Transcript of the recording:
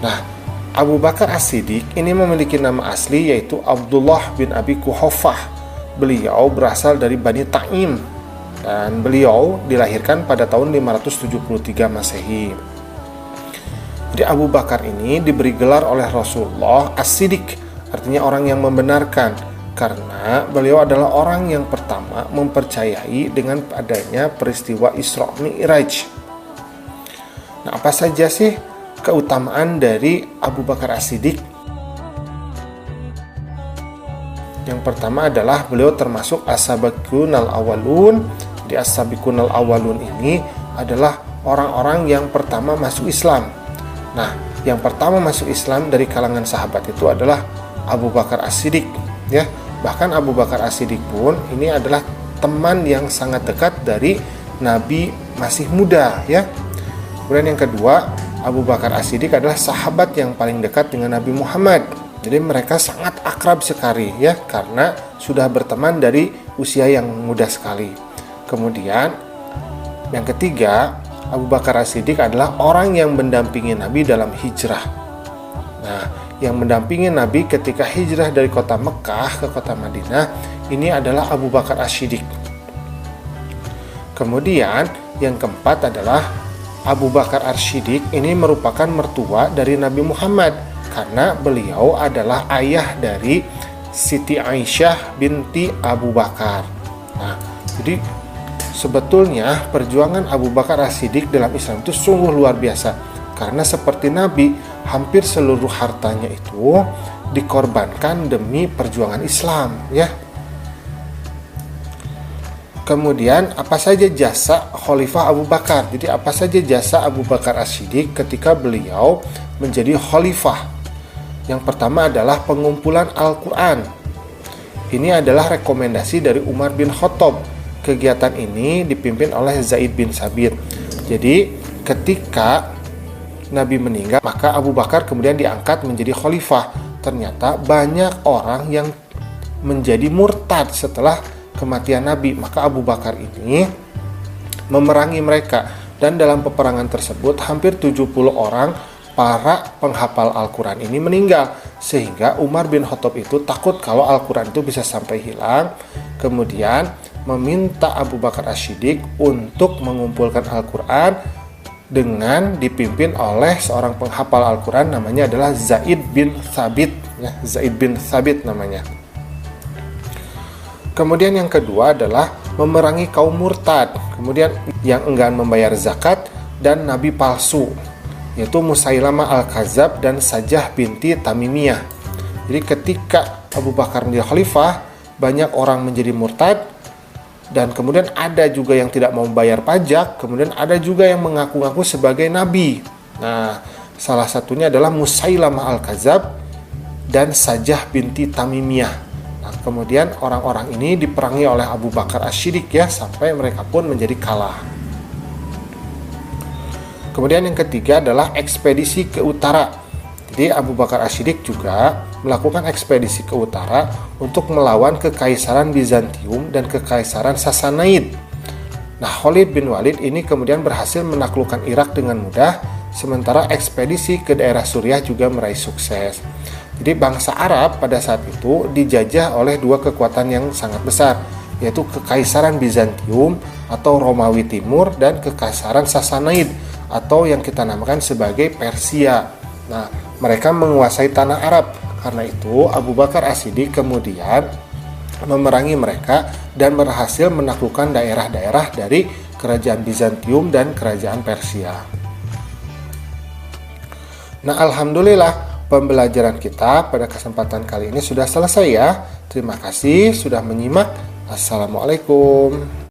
Nah, Abu Bakar As-Siddiq ini memiliki nama asli yaitu Abdullah bin Abi Quhafah. Beliau berasal dari Bani Taim dan beliau dilahirkan pada tahun 573 Masehi. Jadi Abu Bakar ini diberi gelar oleh Rasulullah As-Siddiq, artinya orang yang membenarkan, karena beliau adalah orang yang pertama mempercayai dengan adanya peristiwa Isra Mi'raj. Nah, apa saja sih keutamaan dari Abu Bakar As-Siddiq? Yang pertama adalah beliau termasuk as-sabiqunal awwalun. Di as-sabiqunal awwalun ini adalah orang-orang yang pertama masuk Islam. Nah, yang pertama masuk Islam dari kalangan sahabat itu adalah Abu Bakar As-Siddiq, ya. Bahkan Abu Bakar As-Siddiq pun ini adalah teman yang sangat dekat dari Nabi masih muda, ya. Kemudian yang kedua, Abu Bakar As-Siddiq adalah sahabat yang paling dekat dengan Nabi Muhammad. Jadi mereka sangat akrab sekali, ya, karena sudah berteman dari usia yang muda sekali. Kemudian yang ketiga, Abu Bakar As-Siddiq adalah orang yang mendampingi Nabi dalam hijrah. Nah, yang mendampingi Nabi ketika hijrah dari kota Mekah ke kota Madinah ini adalah Abu Bakar As-Siddiq. Kemudian yang keempat adalah Abu Bakar As-Siddiq ini merupakan mertua dari Nabi Muhammad, karena beliau adalah ayah dari Siti Aisyah binti Abu Bakar. Nah, jadi sebetulnya perjuangan Abu Bakar As-Siddiq dalam Islam itu sungguh luar biasa, karena seperti Nabi, hampir seluruh hartanya itu dikorbankan demi perjuangan Islam, ya. Kemudian apa saja jasa Khalifah Abu Bakar? Jadi apa saja jasa Abu Bakar As-Siddiq ketika beliau menjadi khalifah? Yang pertama adalah pengumpulan Al-Quran. Ini adalah rekomendasi dari Umar bin Khattab. Kegiatan ini dipimpin oleh Zaid bin Sabit. Jadi ketika Nabi meninggal, maka Abu Bakar kemudian diangkat menjadi khalifah. Ternyata banyak orang yang menjadi murtad setelah kematian Nabi. Maka Abu Bakar ini memerangi mereka. Dan dalam peperangan tersebut hampir 70 orang para penghafal Al-Quran ini meninggal. Sehingga Umar bin Khattab itu takut kalau Al-Quran itu bisa sampai hilang. Kemudian meminta Abu Bakar As-Siddiq untuk mengumpulkan Al-Quran dengan dipimpin oleh seorang penghafal Al-Quran, namanya adalah Zaid bin Thabit, ya, Zaid bin Thabit namanya. Kemudian yang kedua adalah memerangi kaum murtad, kemudian yang enggan membayar zakat dan nabi palsu, yaitu Musailamah Al-Kadzab dan Sajah binti Tamimiyah. Jadi ketika Abu Bakar menjadi khalifah, banyak orang menjadi murtad, dan kemudian ada juga yang tidak mau membayar pajak, kemudian ada juga yang mengaku-ngaku sebagai nabi. Nah, salah satunya adalah Musailamah Al-Kadzab dan Sajah binti Tamimiyah. Nah, kemudian orang-orang ini diperangi oleh Abu Bakar As-Siddiq, ya, sampai mereka pun menjadi kalah. Kemudian yang ketiga adalah ekspedisi ke utara. Jadi Abu Bakar As-Siddiq juga melakukan ekspedisi ke utara untuk melawan Kekaisaran Bizantium dan Kekaisaran Sassanid. Nah, Khalid bin Walid ini kemudian berhasil menaklukkan Irak dengan mudah, sementara ekspedisi ke daerah Suriah juga meraih sukses. Jadi bangsa Arab pada saat itu dijajah oleh dua kekuatan yang sangat besar, yaitu Kekaisaran Bizantium atau Romawi Timur dan Kekaisaran Sassanid atau yang kita namakan sebagai Persia. Nah, mereka menguasai tanah Arab. Karena itu Abu Bakar As-Siddiq kemudian memerangi mereka dan berhasil menaklukkan daerah-daerah dari kerajaan Bizantium dan kerajaan Persia. Nah, alhamdulillah pembelajaran kita pada kesempatan kali ini sudah selesai, ya. Terima kasih sudah menyimak. Assalamualaikum.